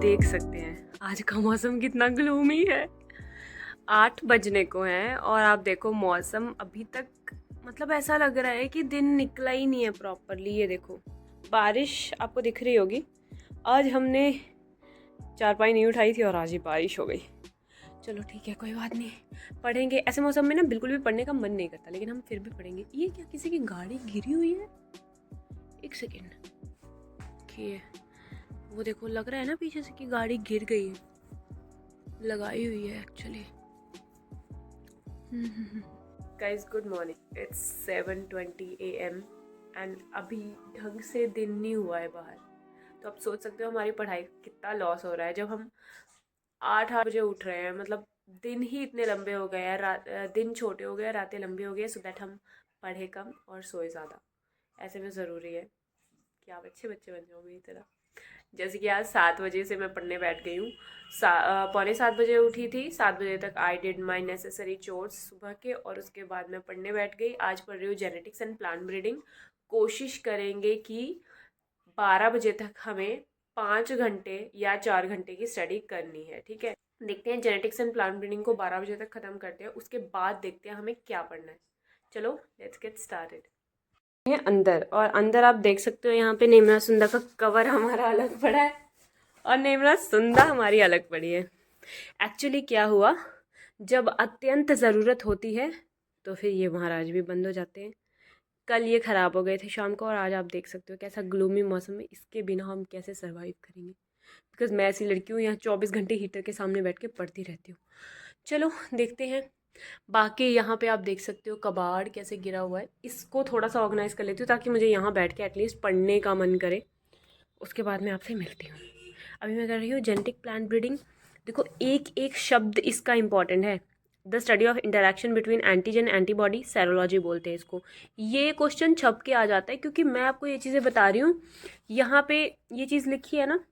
देख सकते हैं आज का मौसम कितना ग्लूमी है। 8 बजने को हैं और आप देखो मौसम अभी तक मतलब ऐसा लग रहा है कि दिन निकला ही नहीं है प्रॉपरली। ये देखो बारिश आपको दिख रही होगी। आज हमने चारपाई नहीं उठाई थी और आज ही बारिश हो गई। चलो ठीक है कोई बात नहीं, पढ़ेंगे। ऐसे मौसम में ना बिल्कुल भी पढ़ने का मन नहीं करता, लेकिन हम फिर भी पढ़ेंगे। ये क्या किसी की गाड़ी गिरी हुई है? एक सेकेंड, वो देखो लग रहा है ना पीछे से कि गाड़ी गिर गई है, लगाई हुई है actually. Guys good morning, it's 7:20 AM and अभी ढंग से दिन नहीं हुआ है बाहर। तो आप सोच सकते हो हमारी पढ़ाई का कितना लॉस हो रहा है जब हम 8 बजे उठ रहे हैं। मतलब दिन ही इतने लंबे हो गए हैं, दिन छोटे हो गए, रातें लंबी हो गई, सो दैट हम पढ़े कम और सोए ज़्यादा। ऐसे में ज़रूरी है कि आप अच्छे बच्चे बन जाओ मेरी तरह। जैसे कि आज 7 बजे से मैं पढ़ने बैठ गई हूँ। 7:45 उठी थी। 7 बजे तक I did my necessary chores सुबह के, और उसके बाद मैं पढ़ने बैठ गई। आज पढ़ रही हूँ जेनेटिक्स एंड प्लांट ब्रीडिंग। कोशिश करेंगे कि 12 बजे तक हमें 5 घंटे या 4 घंटे की स्टडी करनी है। ठीक है, देखते हैं जेनेटिक्स एंड प्लांट ब्रीडिंग को 12 बजे तक ख़त्म करते हैं, उसके बाद देखते हैं हमें क्या पढ़ना है। चलो लेट्स गेट स्टार्टेड। है अंदर, और अंदर आप देख सकते हो यहाँ पे नेमरा सुंदा का कवर हमारा अलग पड़ा है और नेमरा सुंदा हमारी अलग पड़ी है। एक्चुअली क्या हुआ, जब अत्यंत ज़रूरत होती है तो फिर ये महाराज भी बंद हो जाते हैं। कल ये ख़राब हो गए थे शाम को, और आज आप देख सकते हो कैसा ग्लूमी मौसम है। इसके बिना हम कैसे सर्वाइव करेंगे, बिकॉज मैं ऐसी लड़की हूँ यहाँ 24 घंटे हीटर के सामने बैठ के पढ़ती रहती हूँ। चलो देखते हैं। बाकी यहाँ पे आप देख सकते हो कबाड़ कैसे गिरा हुआ है। इसको थोड़ा सा ऑर्गेनाइज कर लेती हूँ ताकि मुझे यहाँ बैठ के एटलीस्ट पढ़ने का मन करे। उसके बाद मैं आपसे मिलती हूँ। अभी मैं कर रही हूँ जेनेटिक प्लांट ब्रीडिंग। देखो एक एक शब्द इसका इंपॉर्टेंट है। The study of interaction between antigen antibody, serology बोलते हैं इसको। ये क्वेश्चन छप के आ जाता है क्योंकि मैं आपको ये चीज़ें बता रही हूँ। यहाँ पे ये चीज़ लिखी है ना,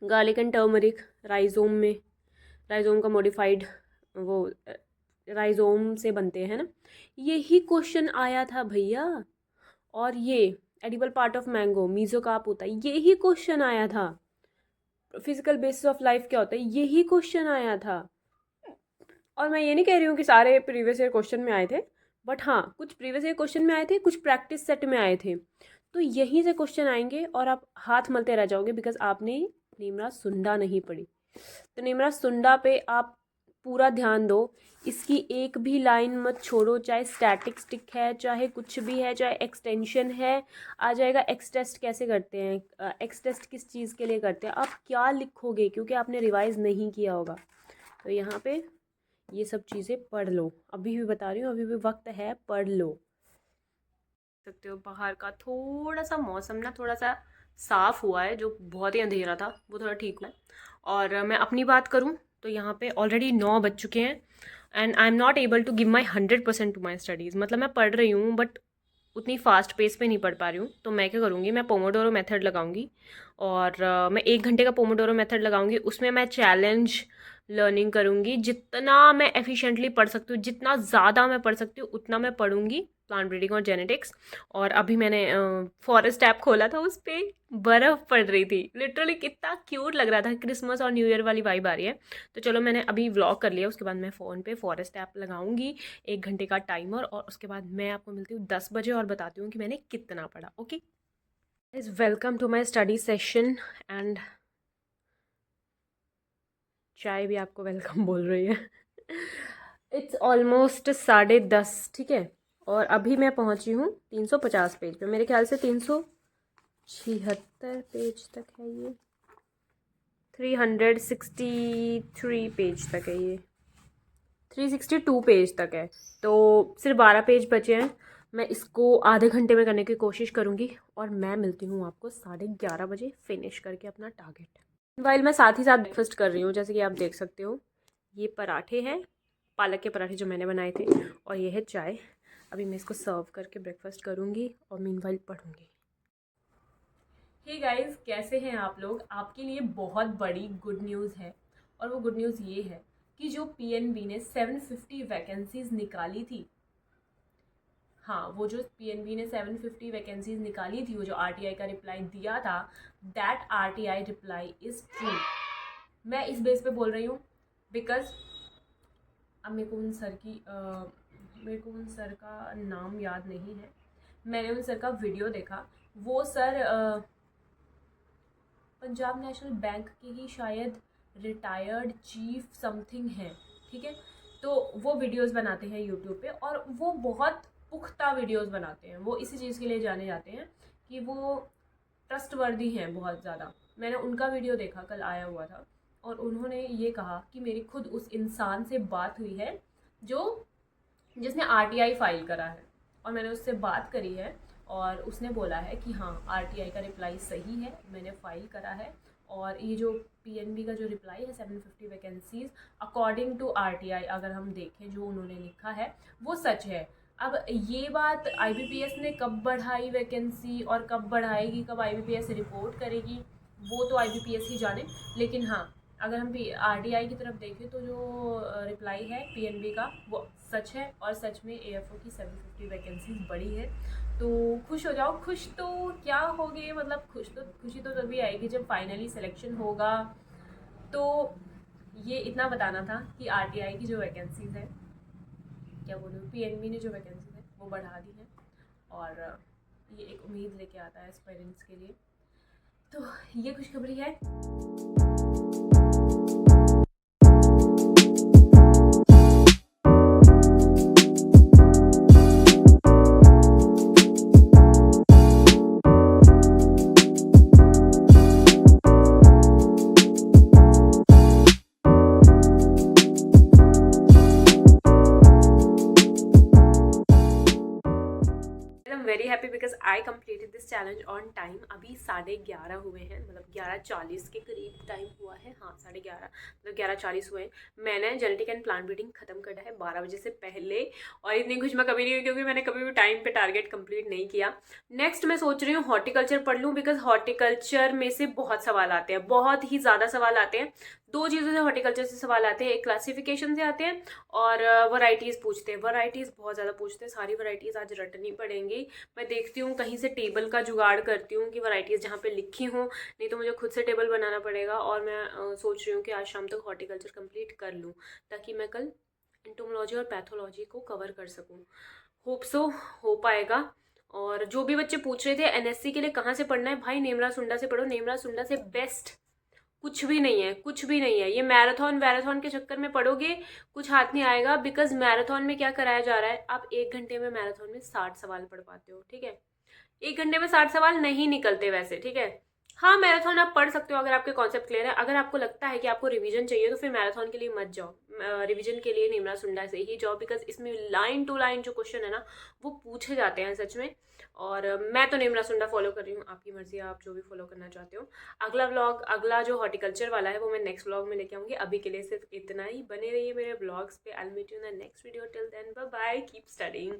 गार्लिक एंड टर्मरिक राइजोम में, राइजोम का मॉडिफाइड वो राइजोम से बनते हैं ना, यही क्वेश्चन आया था भैया। और ये edible part of mango mesocarp होता है, यही क्वेश्चन आया था। फिजिकल बेसिस ऑफ लाइफ क्या होता है, यही क्वेश्चन आया था। और मैं ये नहीं कह रही हूँ कि सारे प्रीवियस ईयर क्वेश्चन में आए थे, बट हाँ कुछ प्रीवियस ईयर क्वेश्चन में आए थे, कुछ प्रैक्टिस सेट में आए थे। तो यहीं से क्वेश्चन आएंगे और आप हाथ मलते रह जाओगे बिकॉज आपने नेमरा सुंडा नहीं पढ़ी। तो नेमरा सुंडा पे आप पूरा ध्यान दो, इसकी एक भी लाइन मत छोड़ो, चाहे स्टैटिक स्टिक है, चाहे कुछ भी है, चाहे एक्सटेंशन है। आ जाएगा एक्स टेस्ट कैसे करते हैं, एक्स टेस्ट किस चीज़ के लिए करते हैं, आप क्या लिखोगे क्योंकि आपने रिवाइज नहीं किया होगा। तो यहाँ पे ये सब चीज़ें पढ़ लो, अभी भी बता रही हूँ, अभी भी वक्त है, पढ़ लो। सकते हो बाहर का थोड़ा सा मौसम ना थोड़ा सा साफ़ हुआ है, जो बहुत ही अंधेरा था वो थोड़ा ठीक हुआ है। और मैं अपनी बात करूँ तो यहाँ पे ऑलरेडी 9 बज चुके हैं and I am not able to give my 100% to my studies. मतलब मैं पढ़ रही हूँ बट उतनी फास्ट पेस पे नहीं पढ़ पा रही हूँ। तो मैं क्या करूँगी, मैं पोमोडोरो मेथड लगाऊंगी और मैं 1 घंटे का पोमोडोरो मेथड लगाऊंगी। उसमें मैं चैलेंज लर्निंग करूँगी, जितना मैं एफिशिएंटली पढ़ सकती हूँ, जितना ज़्यादा मैं पढ़ सकती हूँ उतना मैं पढ़ूंगी प्लांट ब्रीडिंग और जेनेटिक्स। और अभी मैंने फॉरेस्ट ऐप खोला था, उस पर बर्फ़ पड़ रही थी, लिटरली कितना क्यूट लग रहा था। क्रिसमस और न्यू ईयर वाली वाइब आ रही है। तो चलो मैंने अभी व्लॉग कर लिया, उसके बाद मैं फ़ोन पे फॉरेस्ट ऐप लगाऊंगी, 1 घंटे का टाइमर, और उसके बाद मैं आपको मिलती हूँ 10 बजे और बताती हूँ कि मैंने कितना पढ़ा। Okay is welcome to my study session and चाय भी आपको वेलकम बोल रही है। इट्स ऑलमोस्ट 10:30, ठीक है। और अभी मैं पहुंची हूँ 350 पेज पे, मेरे ख्याल से 376 पेज तक है ये, 363 पेज तक है ये, 362 पेज तक है। तो सिर्फ 12 पेज बचे हैं। मैं इसको आधे घंटे में करने की कोशिश करूँगी और मैं मिलती हूँ आपको 11:30 बजे फिनिश करके अपना टारगेट। वाइल मैं साथ ही साथ ब्रेकफास्ट कर रही हूँ, जैसे कि आप देख सकते हो ये पराठे हैं, पालक के पराठे जो मैंने बनाए थे, और ये है चाय। अभी मैं इसको सर्व करके ब्रेकफास्ट करूँगी और मीनवाइल पढ़ूँगी। हे गाइस, कैसे हैं आप लोग? आपके लिए बहुत बड़ी गुड न्यूज़ है, और वो गुड न्यूज़ ये है कि जो पीएनबी ने 750 वैकेंसीज़ निकाली थी, हाँ वो जो पीएनबी ने 750 वैकेंसीज निकाली थी, वो जो आरटीआई का रिप्लाई दिया था, that RTI reply is true. मैं इस बेस पे बोल रही हूँ बिकॉज अब मेरे को उन सर का नाम याद नहीं है। मैंने उन सर का वीडियो देखा। वो सर पंजाब नेशनल बैंक के ही शायद रिटायर्ड चीफ समथिंग हैं, ठीक है। तो वो वीडियोस बनाते हैं यूट्यूब पे और वो बहुत पुख्ता वीडियोस बनाते हैं। वो इसी चीज़ के लिए जाने जाते हैं कि वो ट्रस्टवर्दी हैं बहुत ज़्यादा। मैंने उनका वीडियो देखा, कल आया हुआ था, और उन्होंने ये कहा कि मेरी खुद उस इंसान से बात हुई है जो जिसने आरटीआई फाइल करा है, और मैंने उससे बात करी है और उसने बोला है कि हाँ आरटीआई का रिप्लाई सही है, मैंने फाइल करा है। और ये जो पीएनबी का जो रिप्लाई है 750 वैकेंसीज अकॉर्डिंग टू आरटीआई, अगर हम देखें जो उन्होंने लिखा है वो सच है। अब ये बात आईबीपीएस ने कब बढ़ाई वैकेंसी और कब बढ़ाएगी, कब आईबीपीएस रिपोर्ट करेगी, वो तो आईबीपीएस ही जाने। लेकिन हाँ, अगर हम आरटीआई की तरफ देखें तो जो रिप्लाई है पीएनबी का वो सच है, और सच में एएफओ की 750 वैकेंसीज बढ़ी है। तो खुश हो जाओ। खुश तो क्या होगे, मतलब खुशी तो तभी आएगी जब फाइनली सिलेक्शन होगा। तो ये इतना बताना था कि आरटीआई की जो वैकेंसीज है, क्या बोलूँ, पीएनबी ने जो वैकेंसीज है वो बढ़ा दी है, और ये एक उम्मीद लेके आता है एस्पायरेंट्स के लिए। तो ये खुशखबरी है। Very happy because I completed this challenge on time. अभी 11:30 हुए हैं, मतलब 11:40 के करीब टाइम हुआ है। हाँ 11:30, मतलब 11:40 हुए हैं। मैंने जेनेटिक एंड प्लांट ब्रीडिंग खत्म करा है 12 बजे से पहले, और इतनी खुश मैं कभी नहीं हुई क्योंकि मैंने कभी भी टाइम पे टारगेट कंप्लीट नहीं किया। नेक्स्ट मैं सोच रही हूँ हॉर्टिकल्चर पढ़ लूँ, बिकॉज हॉर्टिकल्चर में से बहुत सवाल आते हैं, बहुत ही ज़्यादा सवाल आते हैं। दो चीज़ों से हॉर्टिकल्चर से सवाल आते हैं, एक क्लासिफिकेशन से आते हैं और वैरायटीज़ पूछते हैं। वैरायटीज़ बहुत ज़्यादा पूछते हैं, सारी वैरायटीज़ आज रटनी पड़ेंगी। मैं देखती हूँ कहीं से टेबल का जुगाड़ करती हूँ कि वैरायटीज़ जहाँ पे लिखी हों, नहीं तो मुझे खुद से टेबल बनाना पड़ेगा। और मैं सोच रही हूँ कि आज शाम तक हॉर्टिकल्चर कंप्लीट कर लूँ ताकि मैं कल एंटोमोलॉजी और पैथोलॉजी को कवर कर सकूँ। होप सो हो पाएगा। और जो भी बच्चे पूछ रहे थे एनएससी के लिए कहाँ से पढ़ना है, भाई नेमरा सुंडा से पढ़ो। नेमरा सुंडा से बेस्ट कुछ भी नहीं है, कुछ भी नहीं है। ये मैराथन के चक्कर में पढ़ोगे कुछ हाथ नहीं आएगा। बिकॉज मैराथन में क्या कराया जा रहा है, आप 1 घंटे में मैराथन में 60 सवाल पढ़ पाते हो, ठीक है। 1 घंटे में 60 सवाल नहीं निकलते वैसे, ठीक है। हाँ मैराथन आप पढ़ सकते हो अगर आपके कॉन्सेप्ट क्लियर है। अगर आपको लगता है कि आपको रिवीजन चाहिए तो फिर मैराथन के लिए मत जाओ, रिवीजन के लिए निमरा सुंडा से ही जाओ। बिकॉज इसमें लाइन टू लाइन जो क्वेश्चन है ना वो पूछे जाते हैं सच में। और मैं तो निमरा सुंडा फॉलो कर रही हूँ, आपकी मर्जी है, आप जो भी फॉलो करना चाहते हो। अगला जो हॉर्टिकल्चर वाला है वो मैं नेक्स्ट व्लॉग में लेके आऊँगी। अभी के लिए सिर्फ इतना ही। बने रहिए मेरे ब्लॉग्स पे। I will meet you in the next video. Till then bye bye, keep studying.